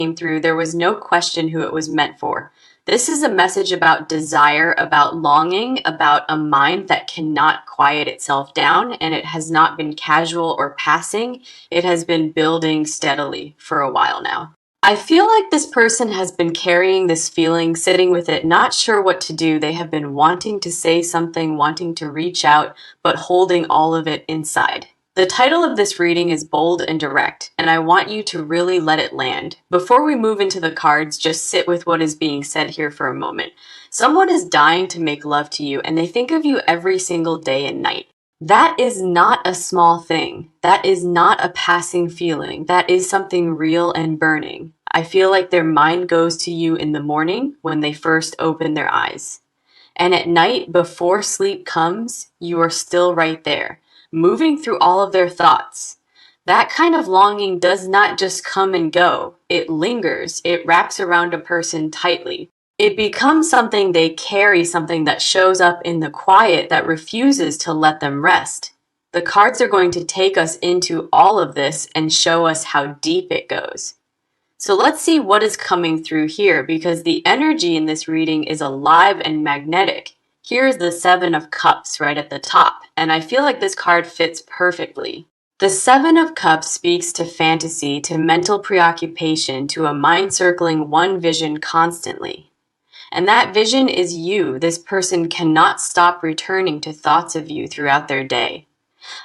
came through, there was no question who it was meant for. This is a message about desire, about longing, about a mind that cannot quiet itself down, and it has not been casual or passing. It has been building steadily for a while now. I feel like this person has been carrying this feeling, sitting with it, not sure what to do. They have been wanting to say something, wanting to reach out, but holding all of it inside. The title of this reading is Bold and Direct, and I want you to really let it land. Before we move into the cards, just sit with what is being said here for a moment. Someone is dying to make love to you, and they think of you every single day and night. That is not a small thing. That is not a passing feeling. That is something real and burning. I feel like their mind goes to you in the morning when they first open their eyes. And at night, before sleep comes, you are still right there, moving through all of their thoughts. That kind of longing does not just come and go. It lingers. It wraps around a person tightly. It becomes something they carry, something that shows up in the quiet that refuses to let them rest. The cards are going to take us into all of this and show us how deep it goes. So let's see what is coming through here, because the energy in this reading is alive and magnetic. Here's the Seven of Cups right at the top, and I feel like this card fits perfectly. The Seven of Cups speaks to fantasy, to mental preoccupation, to a mind circling one vision constantly. And that vision is you. This person cannot stop returning to thoughts of you throughout their day.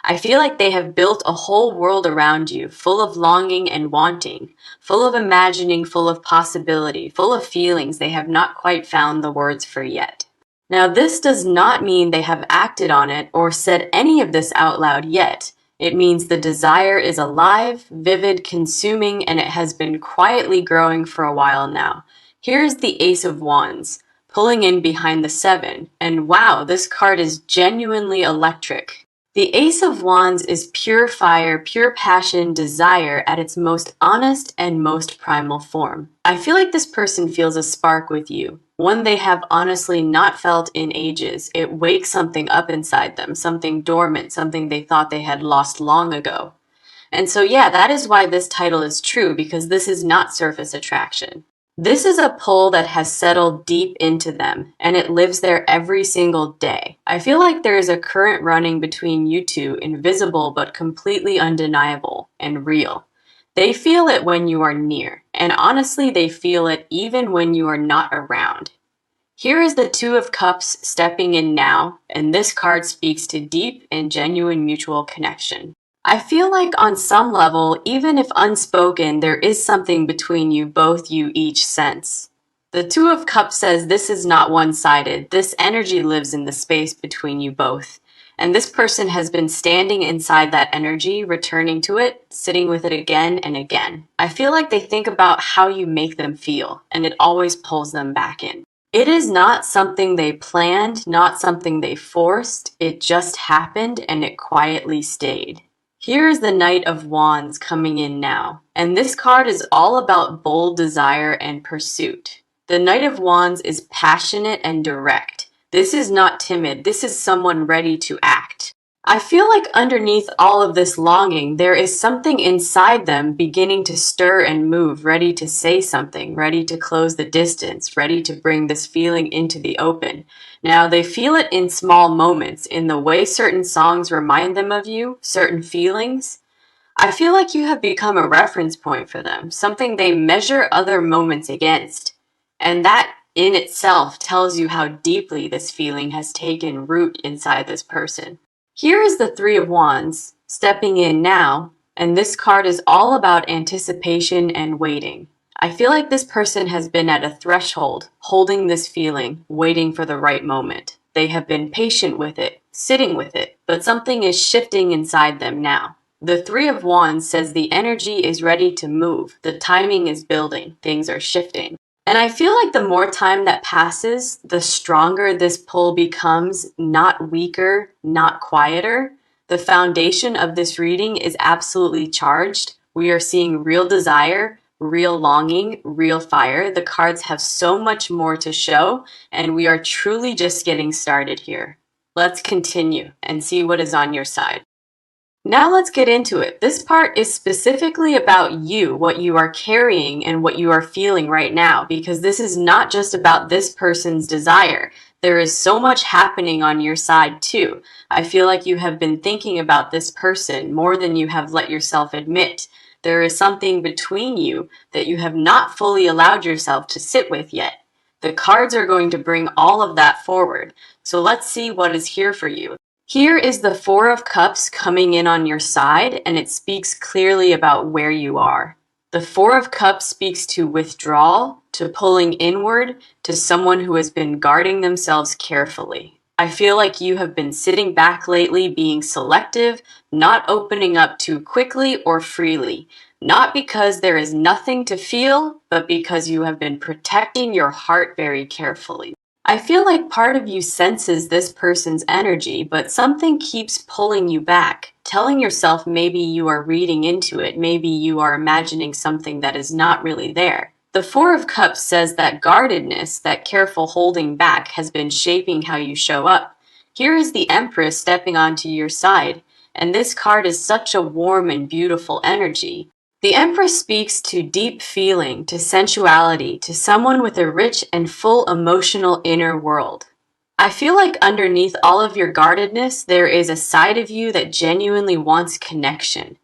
I feel like they have built a whole world around you, full of longing and wanting, full of imagining, full of possibility, full of feelings they have not quite found the words for yet. Now, this does not mean they have acted on it or said any of this out loud yet. It means the desire is alive, vivid, consuming, and it has been quietly growing for a while now. Here's the Ace of Wands, pulling in behind the Seven, and wow, this card is genuinely electric. The Ace of Wands is pure fire, pure passion, desire at its most honest and most primal form. I feel like this person feels a spark with you, one they have honestly not felt in ages. It wakes something up inside them, something dormant, something they thought they had lost long ago. And so yeah, that is why this title is true, because this is not surface attraction. This is a pull that has settled deep into them, and it lives there every single day. I feel like there is a current running between you two, invisible but completely undeniable and real. They feel it when you are near, and honestly, they feel it even when you are not around. Here is the Two of Cups stepping in now, and this card speaks to deep and genuine mutual connection. I feel like on some level, even if unspoken, there is something between you both, you each sense. The Two of Cups says this is not one-sided. This energy lives in the space between you both. And this person has been standing inside that energy, returning to it, sitting with it again and again. I feel like they think about how you make them feel, and it always pulls them back in. It is not something they planned, not something they forced. It just happened and it quietly stayed. Here is the Knight of Wands coming in now, and this card is all about bold desire and pursuit. The Knight of Wands is passionate and direct. This is not timid. This is someone ready to act. I feel like underneath all of this longing, there is something inside them beginning to stir and move, ready to say something, ready to close the distance, ready to bring this feeling into the open. Now, they feel it in small moments, in the way certain songs remind them of you, certain feelings. I feel like you have become a reference point for them, something they measure other moments against. And that in itself tells you how deeply this feeling has taken root inside this person. Here is the Three of Wands stepping in now, and this card is all about anticipation and waiting. I feel like this person has been at a threshold, holding this feeling, waiting for the right moment. They have been patient with it, sitting with it, but something is shifting inside them now. The Three of Wands says the energy is ready to move, the timing is building, things are shifting. And I feel like the more time that passes, the stronger this pull becomes, not weaker, not quieter. The foundation of this reading is absolutely charged. We are seeing real desire, real longing, real fire. The cards have so much more to show, and we are truly just getting started here. Let's continue and see what is on your side. Now let's get into it. This part is specifically about you, what you are carrying and what you are feeling right now, because this is not just about this person's desire. There is so much happening on your side too. I feel like you have been thinking about this person more than you have let yourself admit. There is something between you that you have not fully allowed yourself to sit with yet. The cards are going to bring all of that forward. So let's see what is here for you. Here is the Four of Cups coming in on your side, and it speaks clearly about where you are. The Four of Cups speaks to withdrawal, to pulling inward, to someone who has been guarding themselves carefully. I feel like you have been sitting back lately, being selective, not opening up too quickly or freely. Not because there is nothing to feel, but because you have been protecting your heart very carefully. I feel like part of you senses this person's energy, but something keeps pulling you back, telling yourself maybe you are reading into it, maybe you are imagining something that is not really there. The Four of Cups says that guardedness, that careful holding back, has been shaping how you show up. Here is the Empress stepping onto your side, and this card is such a warm and beautiful energy. The Empress speaks to deep feeling, to sensuality, to someone with a rich and full emotional inner world. I feel like underneath all of your guardedness, there is a side of you that genuinely wants connection.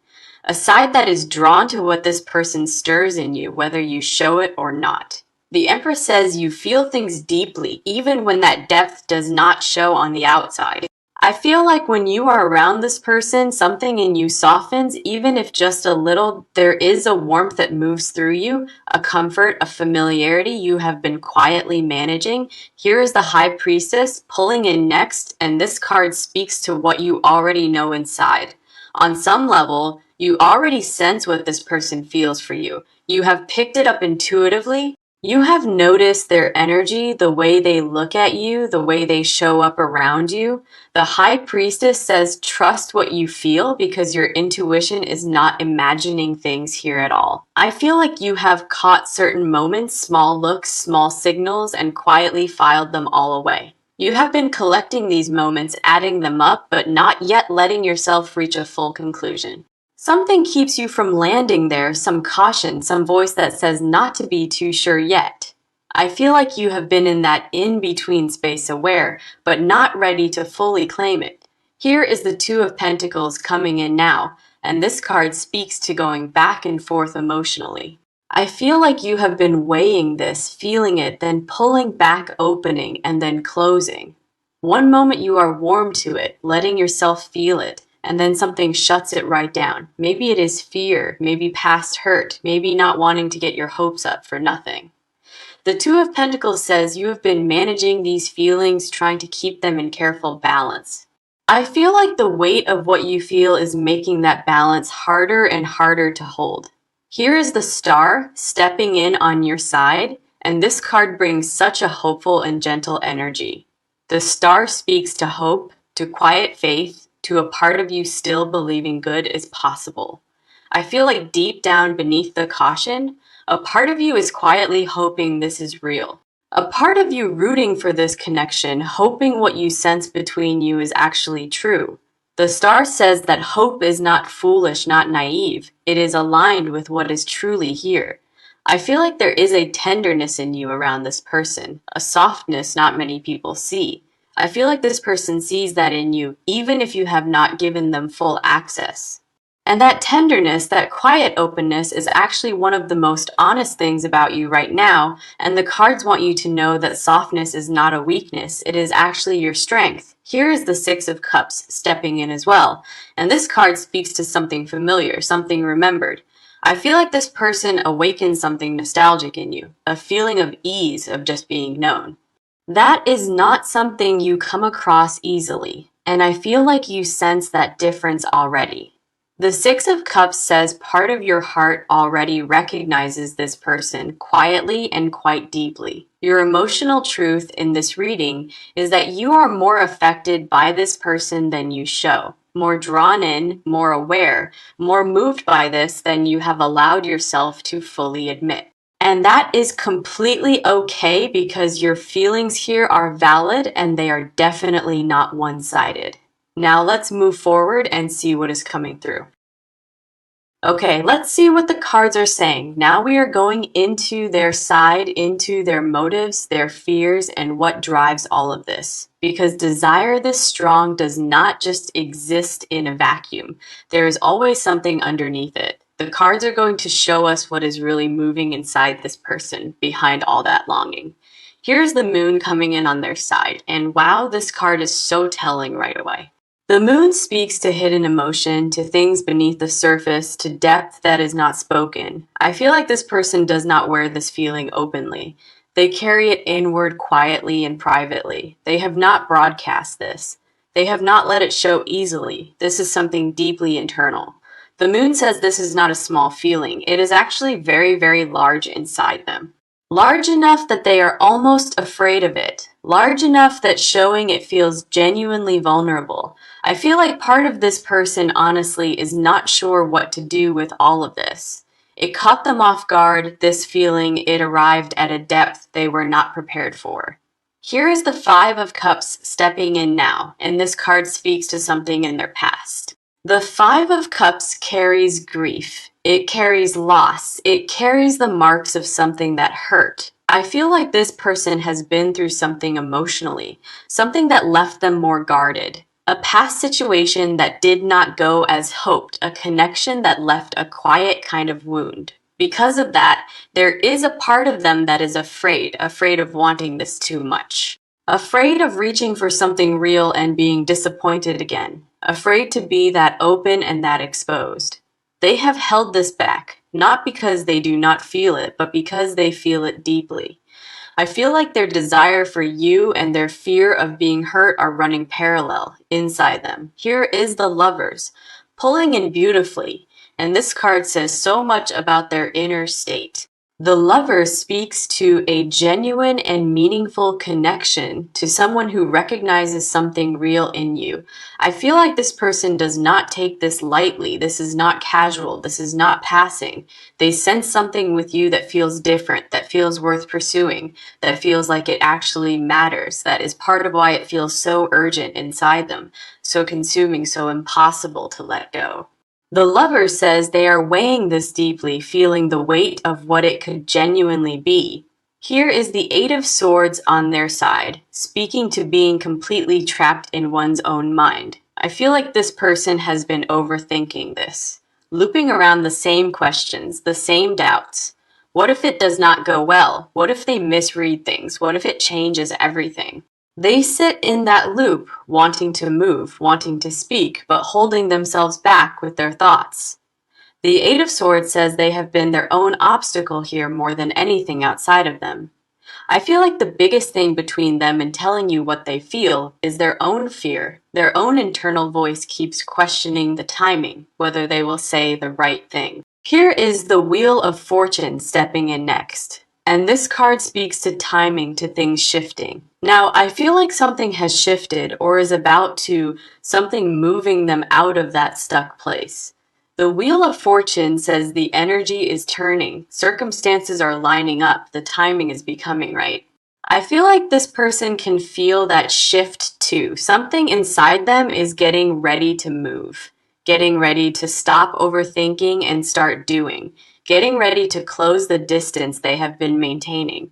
A side that is drawn to what this person stirs in you, whether you show it or not. The Empress says you feel things deeply, even when that depth does not show on the outside. I feel like when you are around this person, something in you softens, even if just a little. There is a warmth that moves through you, a comfort, a familiarity you have been quietly managing. Here is the High Priestess pulling in next, and this card speaks to what you already know inside. On some level, you already sense what this person feels for you. You have picked it up intuitively. You have noticed their energy, the way they look at you, the way they show up around you. The High Priestess says, trust what you feel because your intuition is not imagining things here at all. I feel like you have caught certain moments, small looks, small signals, and quietly filed them all away. You have been collecting these moments, adding them up, but not yet letting yourself reach a full conclusion. Something keeps you from landing there, some caution, some voice that says not to be too sure yet. I feel like you have been in that in-between space aware, but not ready to fully claim it. Here is the Two of Pentacles coming in now, and this card speaks to going back and forth emotionally. I feel like you have been weighing this, feeling it, then pulling back, opening, and then closing. One moment you are warm to it, letting yourself feel it, and then something shuts it right down. Maybe it is fear, maybe past hurt, maybe not wanting to get your hopes up for nothing. The Two of Pentacles says you have been managing these feelings, trying to keep them in careful balance. I feel like the weight of what you feel is making that balance harder and harder to hold. Here is the Star stepping in on your side, and this card brings such a hopeful and gentle energy. The Star speaks to hope, to quiet faith, to a part of you still believing good is possible. I feel like deep down beneath the caution, a part of you is quietly hoping this is real. A part of you rooting for this connection, hoping what you sense between you is actually true. The Star says that hope is not foolish, not naive. It is aligned with what is truly here. I feel like there is a tenderness in you around this person, a softness not many people see. I feel like this person sees that in you, even if you have not given them full access. And that tenderness, that quiet openness, is actually one of the most honest things about you right now, and the cards want you to know that softness is not a weakness, it is actually your strength. Here is the Six of Cups stepping in as well, and this card speaks to something familiar, something remembered. I feel like this person awakens something nostalgic in you, a feeling of ease of just being known. That is not something you come across easily, and I feel like you sense that difference already. The Six of Cups says part of your heart already recognizes this person quietly and quite deeply. Your emotional truth in this reading is that you are more affected by this person than you show, more drawn in, more aware, more moved by this than you have allowed yourself to fully admit. And that is completely okay because your feelings here are valid and they are definitely not one-sided. Now let's move forward and see what is coming through. Okay, let's see what the cards are saying. Now we are going into their side, into their motives, their fears, and what drives all of this. Because desire this strong does not just exist in a vacuum. There is always something underneath it. The cards are going to show us what is really moving inside this person behind all that longing. Here's the moon coming in on their side, and wow, this card is so telling right away. The moon speaks to hidden emotion, to things beneath the surface, to depth that is not spoken. I feel like this person does not wear this feeling openly. They carry it inward quietly and privately. They have not broadcast this. They have not let it show easily. This is something deeply internal. The moon says this is not a small feeling. It is actually very, very large inside them. Large enough that they are almost afraid of it. Large enough that showing it feels genuinely vulnerable. I feel like part of this person, honestly, is not sure what to do with all of this. It caught them off guard, this feeling. It arrived at a depth they were not prepared for. Here is the Five of Cups stepping in now, and this card speaks to something in their past. The Five of Cups carries grief. It carries loss. It carries the marks of something that hurt. I feel like this person has been through something emotionally, something that left them more guarded. A past situation that did not go as hoped, a connection that left a quiet kind of wound. Because of that, there is a part of them that is afraid of wanting this too much. Afraid of reaching for something real and being disappointed again. Afraid to be that open and that exposed. They have held this back, not because they do not feel it, but because they feel it deeply. I feel like their desire for you and their fear of being hurt are running parallel inside them. Here is the Lovers, pulling in beautifully, and this card says so much about their inner state. The Lover speaks to a genuine and meaningful connection to someone who recognizes something real in you. I feel like this person does not take this lightly. This is not casual. This is not passing. They sense something with you that feels different, that feels worth pursuing, that feels like it actually matters. That is part of why it feels so urgent inside them, so consuming, so impossible to let go. The Lover says they are weighing this deeply, feeling the weight of what it could genuinely be. Here is the Eight of Swords on their side, speaking to being completely trapped in one's own mind. I feel like this person has been overthinking this, looping around the same questions, the same doubts. What if it does not go well? What if they misread things? What if it changes everything? They sit in that loop, wanting to move, wanting to speak, but holding themselves back with their thoughts. The Eight of Swords says they have been their own obstacle here more than anything outside of them. I feel like the biggest thing between them and telling you what they feel is their own fear. Their own internal voice keeps questioning the timing, whether they will say the right thing. Here is the Wheel of Fortune stepping in next. And this card speaks to timing, to things shifting. Now, I feel like something has shifted or is about to, something moving them out of that stuck place. The Wheel of Fortune says the energy is turning, circumstances are lining up, the timing is becoming right. I feel like this person can feel that shift too. Something inside them is getting ready to move, getting ready to stop overthinking and start doing, getting ready to close the distance they have been maintaining.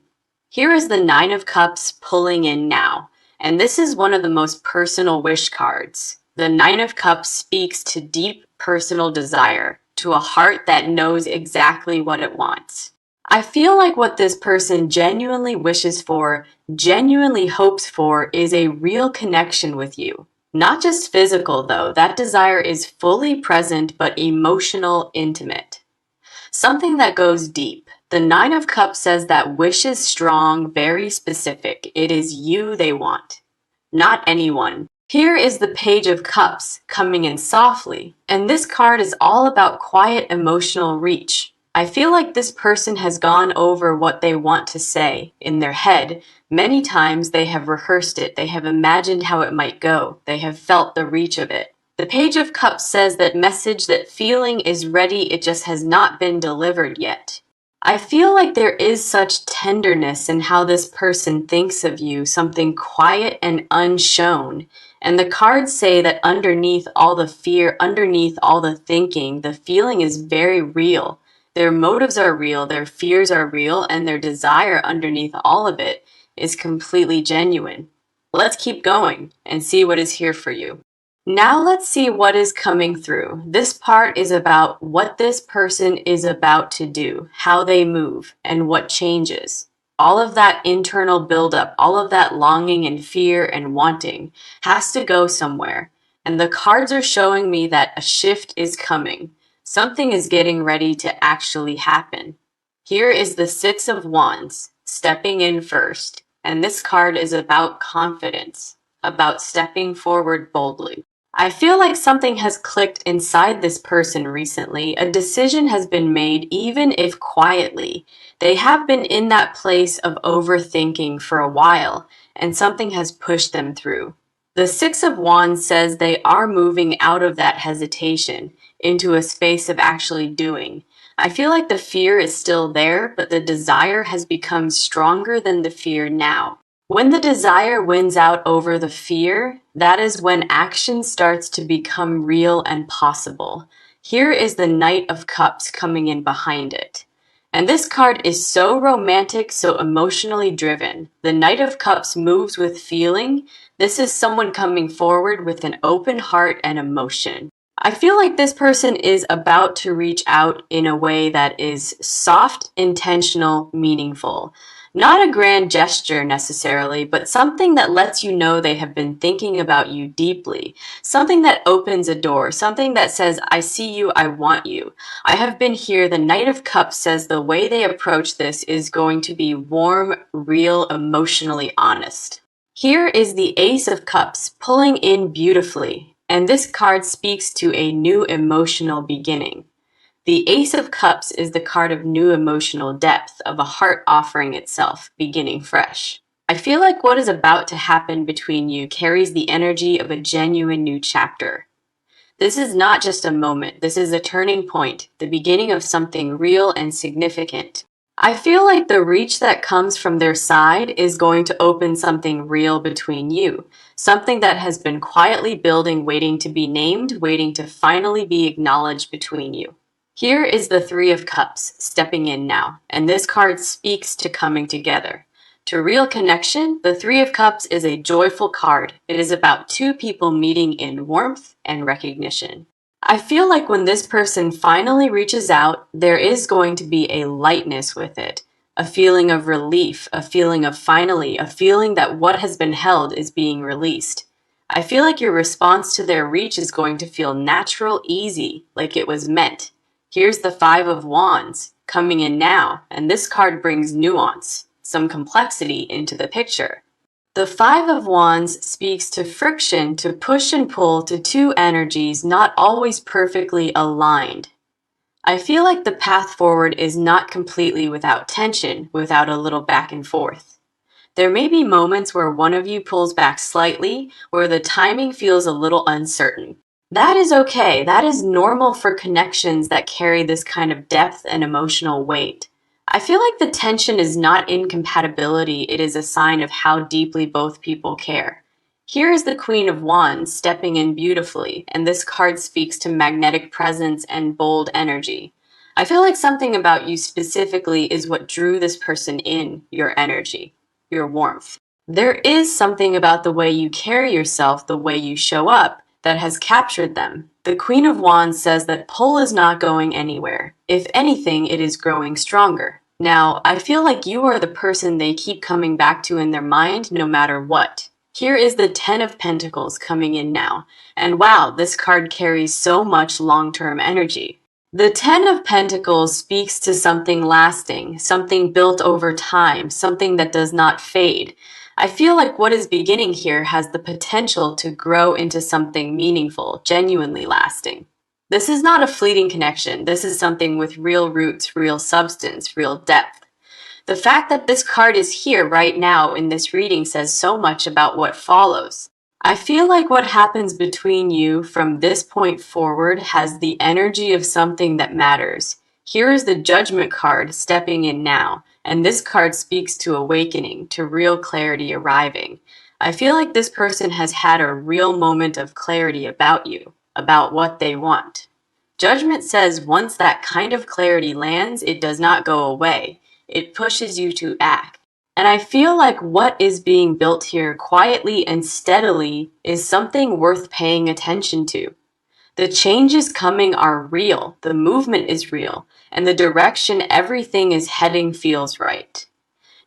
Here is the Nine of Cups pulling in now, and this is one of the most personal wish cards. The Nine of Cups speaks to deep personal desire, to a heart that knows exactly what it wants. I feel like what this person genuinely wishes for, genuinely hopes for, is a real connection with you. Not just physical, though. That desire is fully present, but emotional, intimate. Something that goes deep. The Nine of Cups says that wish is strong, very specific. It is you they want, not anyone. Here is the Page of Cups coming in softly, and this card is all about quiet emotional reach. I feel like this person has gone over what they want to say in their head. Many times they have rehearsed it, they have imagined how it might go, they have felt the reach of it. The Page of Cups says that message, that feeling is ready, it just has not been delivered yet. I feel like there is such tenderness in how this person thinks of you, something quiet and unshown. And the cards say that underneath all the fear, underneath all the thinking, the feeling is very real. Their motives are real, their fears are real, and their desire underneath all of it is completely genuine. Let's keep going and see what is here for you. Now let's see what is coming through. This part is about what this person is about to do, how they move, and what changes. All of that internal buildup, all of that longing and fear and wanting has to go somewhere. And the cards are showing me that a shift is coming. Something is getting ready to actually happen. Here is the Six of Wands, stepping in first. And this card is about confidence, about stepping forward boldly. I feel like something has clicked inside this person recently. A decision has been made, even if quietly. They have been in that place of overthinking for a while, and something has pushed them through. The Six of Wands says they are moving out of that hesitation into a space of actually doing. I feel like the fear is still there, but the desire has become stronger than the fear now. When the desire wins out over the fear, that is when action starts to become real and possible. Here is the Knight of Cups coming in behind it. And this card is so romantic, so emotionally driven. The Knight of Cups moves with feeling. This is someone coming forward with an open heart and emotion. I feel like this person is about to reach out in a way that is soft, intentional, meaningful. Not a grand gesture necessarily, but something that lets you know they have been thinking about you deeply. Something that opens a door, something that says, I see you, I want you. I have been here. The Knight of Cups says the way they approach this is going to be warm, real, emotionally honest. Here is the Ace of Cups pulling in beautifully, and this card speaks to a new emotional beginning. The Ace of Cups is the card of new emotional depth, of a heart offering itself, beginning fresh. I feel like what is about to happen between you carries the energy of a genuine new chapter. This is not just a moment, this is a turning point, the beginning of something real and significant. I feel like the reach that comes from their side is going to open something real between you, something that has been quietly building, waiting to be named, waiting to finally be acknowledged between you. Here is the Three of Cups stepping in now, and this card speaks to coming together. To real connection, the Three of Cups is a joyful card. It is about two people meeting in warmth and recognition. I feel like when this person finally reaches out, there is going to be a lightness with it, a feeling of relief, a feeling of finally, a feeling that what has been held is being released. I feel like your response to their reach is going to feel natural, easy, like it was meant. Here's the Five of Wands coming in now, and this card brings nuance, some complexity into the picture. The Five of Wands speaks to friction, to push and pull, to two energies not always perfectly aligned. I feel like the path forward is not completely without tension, without a little back and forth. There may be moments where one of you pulls back slightly, where the timing feels a little uncertain. That is okay. That is normal for connections that carry this kind of depth and emotional weight. I feel like the tension is not incompatibility, it is a sign of how deeply both people care. Here is the Queen of Wands stepping in beautifully, and this card speaks to magnetic presence and bold energy. I feel like something about you specifically is what drew this person in, your energy, your warmth. There is something about the way you carry yourself, the way you show up, that has captured them. The Queen of Wands says that pull is not going anywhere. If anything, it is growing stronger. Now, I feel like you are the person they keep coming back to in their mind no matter what. Here is the Ten of Pentacles coming in now. And wow, this card carries so much long-term energy. The Ten of Pentacles speaks to something lasting, something built over time, something that does not fade. I feel like what is beginning here has the potential to grow into something meaningful, genuinely lasting. This is not a fleeting connection. This is something with real roots, real substance, real depth. The fact that this card is here right now in this reading says so much about what follows. I feel like what happens between you from this point forward has the energy of something that matters. Here is the Judgment card stepping in now, and this card speaks to awakening, to real clarity arriving. I feel like this person has had a real moment of clarity about you, about what they want. Judgment says once that kind of clarity lands, it does not go away. It pushes you to act. And I feel like what is being built here quietly and steadily is something worth paying attention to. The changes coming are real, the movement is real, and the direction everything is heading feels right.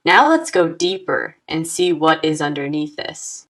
Now let's go deeper and see what is underneath this.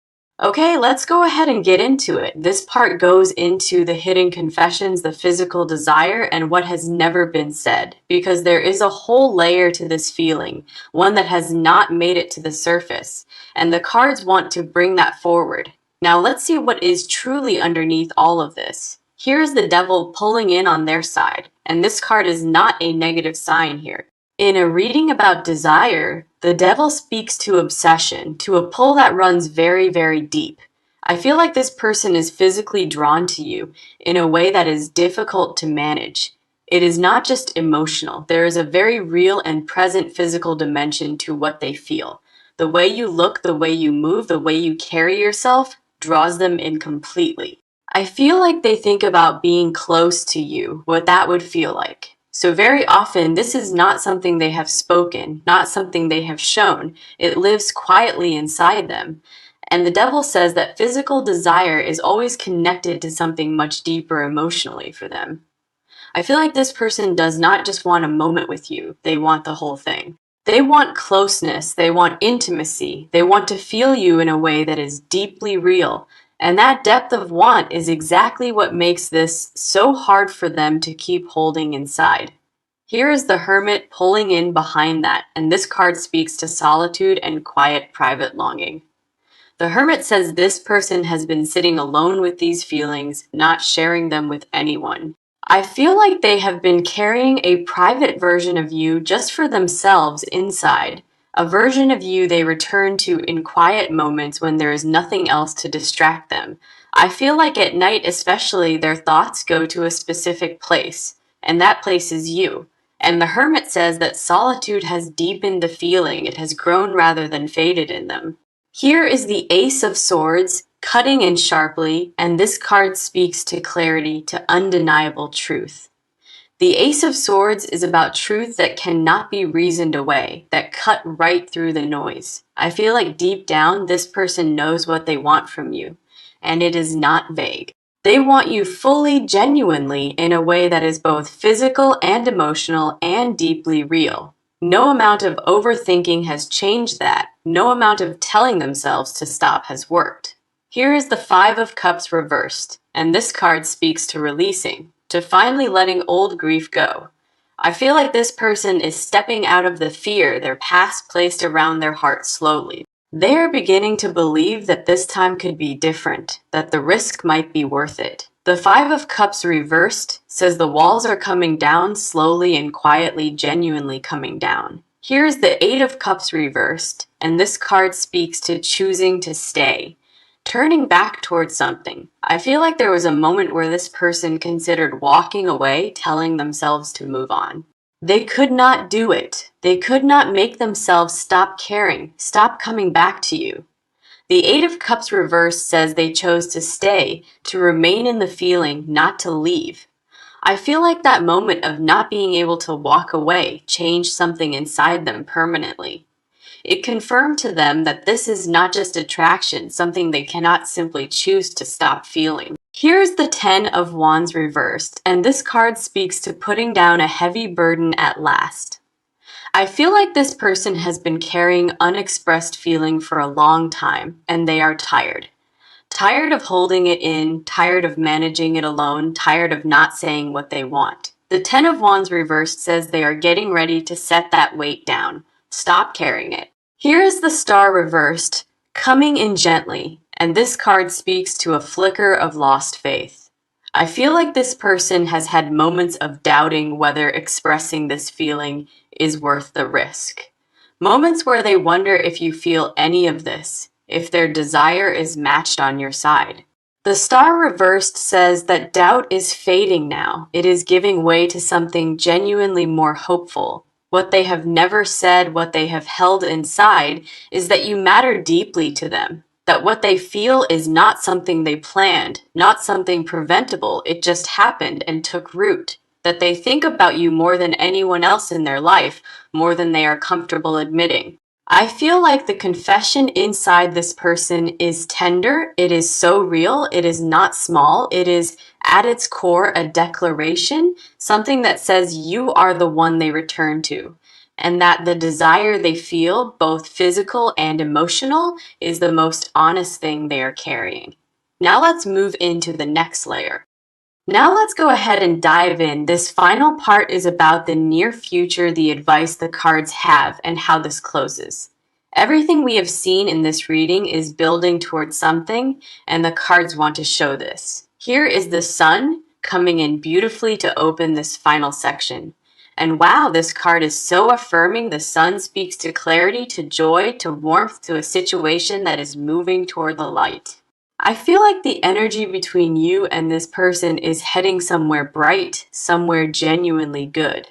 Okay, let's go ahead and get into it. This part goes into the hidden confessions, the physical desire, and what has never been said, because there is a whole layer to this feeling, one that has not made it to the surface, and the cards want to bring that forward. Now let's see what is truly underneath all of this. Here's the devil pulling in on their side, and this card is not a negative sign here. In a reading about desire, the devil speaks to obsession, to a pull that runs very, very deep. I feel like this person is physically drawn to you in a way that is difficult to manage. It is not just emotional. There is a very real and present physical dimension to what they feel. The way you look, the way you move, the way you carry yourself draws them in completely. I feel like they think about being close to you, what that would feel like. So very often, this is not something they have spoken, not something they have shown. It lives quietly inside them. And the devil says that physical desire is always connected to something much deeper emotionally for them. I feel like this person does not just want a moment with you, they want the whole thing. They want closeness, they want intimacy, they want to feel you in a way that is deeply real. And that depth of want is exactly what makes this so hard for them to keep holding inside. Here is the Hermit pulling in behind that, and this card speaks to solitude and quiet private longing. The Hermit says this person has been sitting alone with these feelings, not sharing them with anyone. I feel like they have been carrying a private version of you just for themselves inside, a version of you they return to in quiet moments when there is nothing else to distract them. I feel like at night especially their thoughts go to a specific place, and that place is you. And the Hermit says that solitude has deepened the feeling, it has grown rather than faded in them. Here is the Ace of Swords, cutting in sharply, and this card speaks to clarity, to undeniable truth. The Ace of Swords is about truth that cannot be reasoned away, that cut right through the noise. I feel like deep down, this person knows what they want from you, and it is not vague. They want you fully, genuinely, in a way that is both physical and emotional and deeply real. No amount of overthinking has changed that. No amount of telling themselves to stop has worked. Here is the Five of Cups reversed, and this card speaks to releasing, to finally letting old grief go. I feel like this person is stepping out of the fear their past placed around their heart slowly. They are beginning to believe that this time could be different, that the risk might be worth it. The Five of Cups reversed says the walls are coming down slowly and quietly, genuinely coming down. Here's the Eight of Cups reversed, and this card speaks to choosing to stay, turning back towards something. I feel like there was a moment where this person considered walking away, telling themselves to move on. They could not do it. They could not make themselves stop caring, stop coming back to you. The Eight of Cups reversed says they chose to stay, to remain in the feeling, not to leave. I feel like that moment of not being able to walk away changed something inside them permanently. It confirmed to them that this is not just attraction, something they cannot simply choose to stop feeling. Here's the Ten of Wands reversed, and this card speaks to putting down a heavy burden at last. I feel like this person has been carrying unexpressed feeling for a long time, and they are tired. Tired of holding it in, tired of managing it alone, tired of not saying what they want. The Ten of Wands reversed says they are getting ready to set that weight down. Stop carrying it. Here is the Star reversed, coming in gently, and this card speaks to a flicker of lost faith. I feel like this person has had moments of doubting whether expressing this feeling is worth the risk. Moments where they wonder if you feel any of this, if their desire is matched on your side. The star reversed says that doubt is fading now. It is giving way to something genuinely more hopeful. What they have never said, what they have held inside, is that you matter deeply to them. That what they feel is not something they planned, not something preventable, it just happened and took root. That they think about you more than anyone else in their life, more than they are comfortable admitting. I feel like the confession inside this person is tender. It is so real. It is not small. It is at its core a declaration, something that says you are the one they return to, and that the desire they feel, both physical and emotional, is the most honest thing they are carrying. Now let's move into the next layer. Now let's go ahead and dive in. This final part is about the near future, the advice the cards have, and how this closes. Everything we have seen in this reading is building towards something, and the cards want to show this. Here is the sun coming in beautifully to open this final section. And wow, this card is so affirming. The sun speaks to clarity, to joy, to warmth, to a situation that is moving toward the light. I feel like the energy between you and this person is heading somewhere bright, somewhere genuinely good.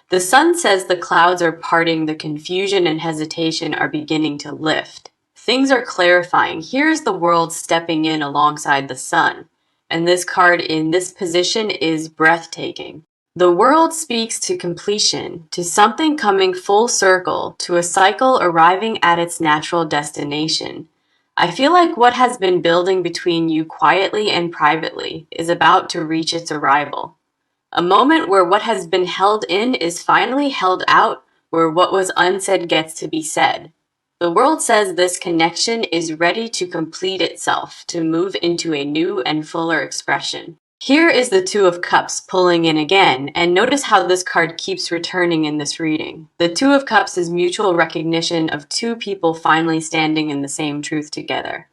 The sun says the clouds are parting, the confusion and hesitation are beginning to lift. Things are clarifying. Here's the world stepping in alongside the sun. And this card in this position is breathtaking. The world speaks to completion, to something coming full circle, to a cycle arriving at its natural destination. I feel like what has been building between you quietly and privately is about to reach its arrival. A moment where what has been held in is finally held out, where what was unsaid gets to be said. The world says this connection is ready to complete itself, to move into a new and fuller expression. Here is the Two of Cups pulling in again, and notice how this card keeps returning in this reading. The Two of Cups is mutual recognition of two people finally standing in the same truth together.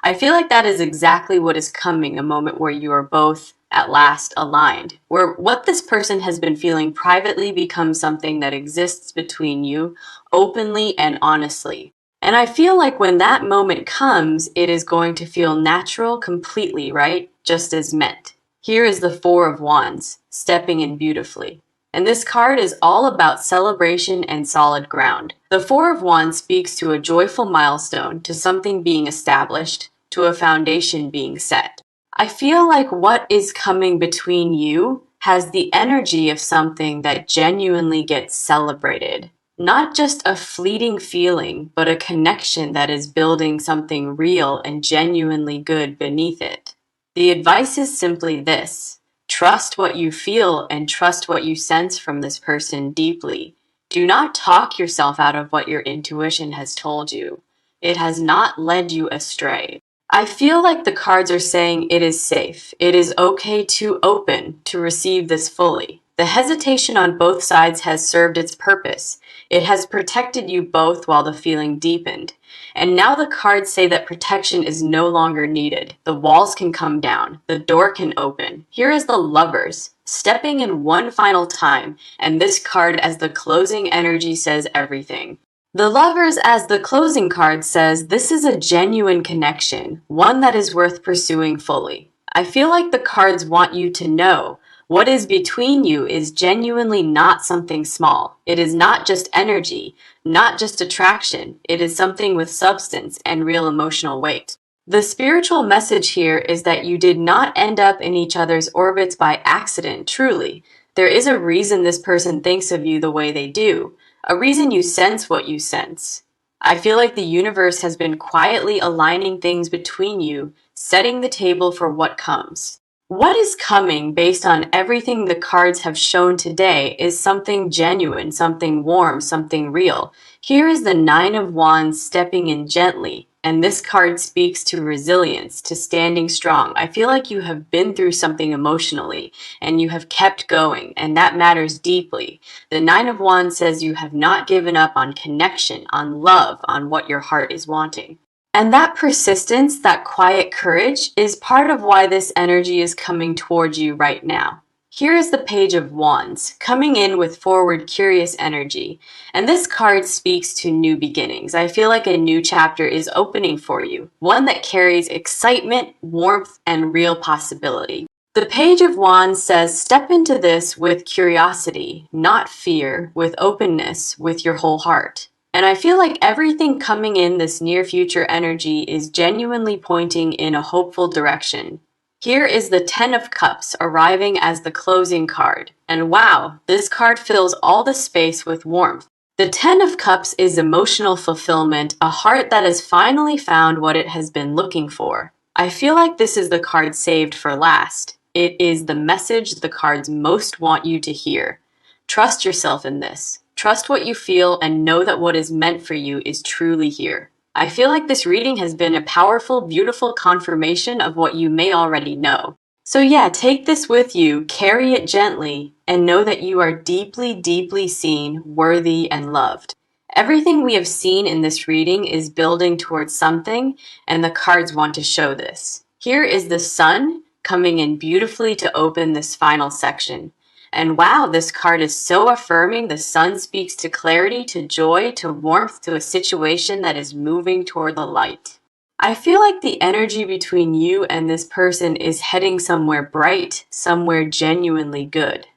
I feel like that is exactly what is coming, a moment where you are both at last aligned, where what this person has been feeling privately becomes something that exists between you openly and honestly. And I feel like when that moment comes, it is going to feel natural completely, right? Just as meant. Here is the Four of Wands, stepping in beautifully. And this card is all about celebration and solid ground. The Four of Wands speaks to a joyful milestone, to something being established, to a foundation being set. I feel like what is coming between you has the energy of something that genuinely gets celebrated. Not just a fleeting feeling, but a connection that is building something real and genuinely good beneath it. The advice is simply this: trust what you feel and trust what you sense from this person deeply. Do not talk yourself out of what your intuition has told you. It has not led you astray. I feel like the cards are saying it is safe. It is okay to open, to receive this fully. The hesitation on both sides has served its purpose. It has protected you both while the feeling deepened. And now the cards say that protection is no longer needed. The walls can come down. The door can open. Here is the Lovers, stepping in one final time, and this card as the closing energy says everything. The Lovers, as the closing card says, this is a genuine connection, one that is worth pursuing fully. I feel like the cards want you to know what is between you is genuinely not something small. It is not just energy, not just attraction. It is something with substance and real emotional weight. The spiritual message here is that you did not end up in each other's orbits by accident, truly. There is a reason this person thinks of you the way they do, a reason you sense what you sense. I feel like the universe has been quietly aligning things between you, setting the table for what comes. What is coming based on everything the cards have shown today is something genuine, something warm, something real. Here is the Nine of Wands stepping in gently, and this card speaks to resilience, to standing strong. I feel like you have been through something emotionally, and you have kept going, and that matters deeply. The Nine of Wands says you have not given up on connection, on love, on what your heart is wanting. And that persistence, that quiet courage, is part of why this energy is coming towards you right now. Here is the Page of Wands, coming in with forward curious energy. And this card speaks to new beginnings. I feel like a new chapter is opening for you, one that carries excitement, warmth, and real possibility. The Page of Wands says, step into this with curiosity, not fear, with openness, with your whole heart. And I feel like everything coming in this near future energy is genuinely pointing in a hopeful direction. Here is the Ten of Cups arriving as the closing card. And wow, this card fills all the space with warmth. The Ten of Cups is emotional fulfillment, a heart that has finally found what it has been looking for. I feel like this is the card saved for last. It is the message the cards most want you to hear. Trust yourself in this. Trust what you feel and know that what is meant for you is truly here. I feel like this reading has been a powerful, beautiful confirmation of what you may already know. So yeah, take this with you, carry it gently, and know that you are deeply, deeply seen, worthy, and loved. Everything we have seen in this reading is building towards something, and the cards want to show this. Here is the Sun coming in beautifully to open this final section. And wow, this card is so affirming. The Sun speaks to clarity, to joy, to warmth, to a situation that is moving toward the light. I feel like the energy between you and this person is heading somewhere bright, somewhere genuinely good.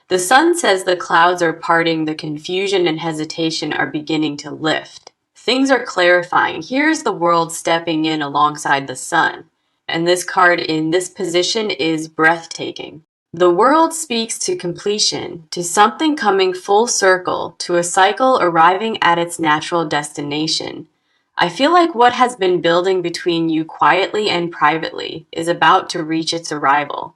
The Sun says the clouds are parting, the confusion and hesitation are beginning to lift. Things are clarifying. Here's the world stepping in alongside the Sun. And this card in this position is breathtaking. The world speaks to completion, to something coming full circle, to a cycle arriving at its natural destination. I feel like what has been building between you quietly and privately is about to reach its arrival.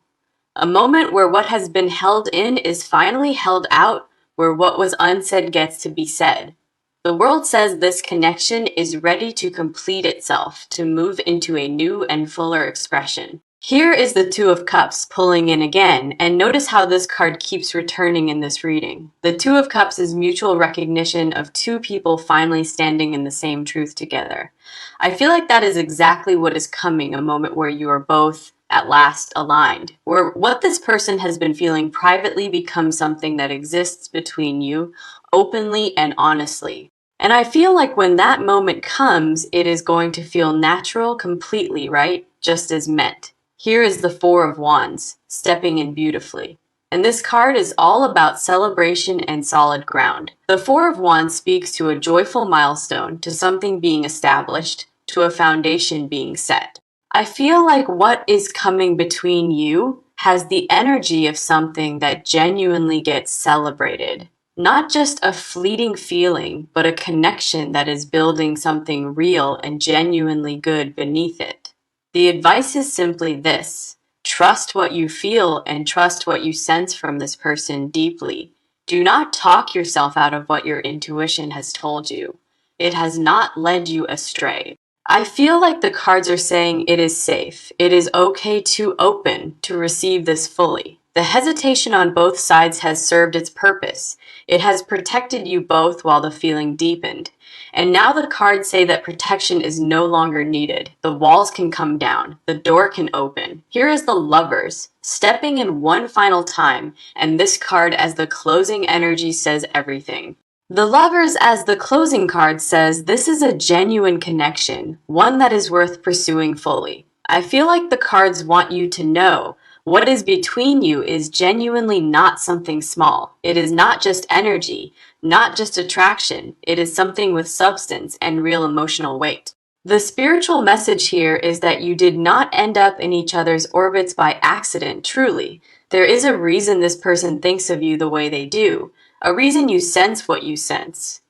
A moment where what has been held in is finally held out, where what was unsaid gets to be said. The world says this connection is ready to complete itself, to move into a new and fuller expression. Here is the Two of Cups pulling in again, and notice how this card keeps returning in this reading. The Two of Cups is mutual recognition of two people finally standing in the same truth together. I feel like that is exactly what is coming, a moment where you are both at last aligned, where what this person has been feeling privately becomes something that exists between you, openly and honestly. And I feel like when that moment comes, it is going to feel natural completely, right? Just as meant. Here is the Four of Wands, stepping in beautifully. And this card is all about celebration and solid ground. The Four of Wands speaks to a joyful milestone, to something being established, to a foundation being set. I feel like what is coming between you has the energy of something that genuinely gets celebrated. Not just a fleeting feeling, but a connection that is building something real and genuinely good beneath it. The advice is simply this: trust what you feel and trust what you sense from this person deeply. Do not talk yourself out of what your intuition has told you. It has not led you astray. I feel like the cards are saying it is safe. It is okay to open, to receive this fully. The hesitation on both sides has served its purpose. It has protected you both while the feeling deepened. And now the cards say that protection is no longer needed. The walls can come down. The door can open. Here is the Lovers, stepping in one final time, and this card as the closing energy says everything. The Lovers as the closing card says this is a genuine connection, one that is worth pursuing fully. I feel like the cards want you to know what is between you is genuinely not something small. It is not just energy, not just attraction. It is something with substance and real emotional weight. The spiritual message here is that you did not end up in each other's orbits by accident, truly. There is a reason this person thinks of you the way they do, a reason you sense what you sense.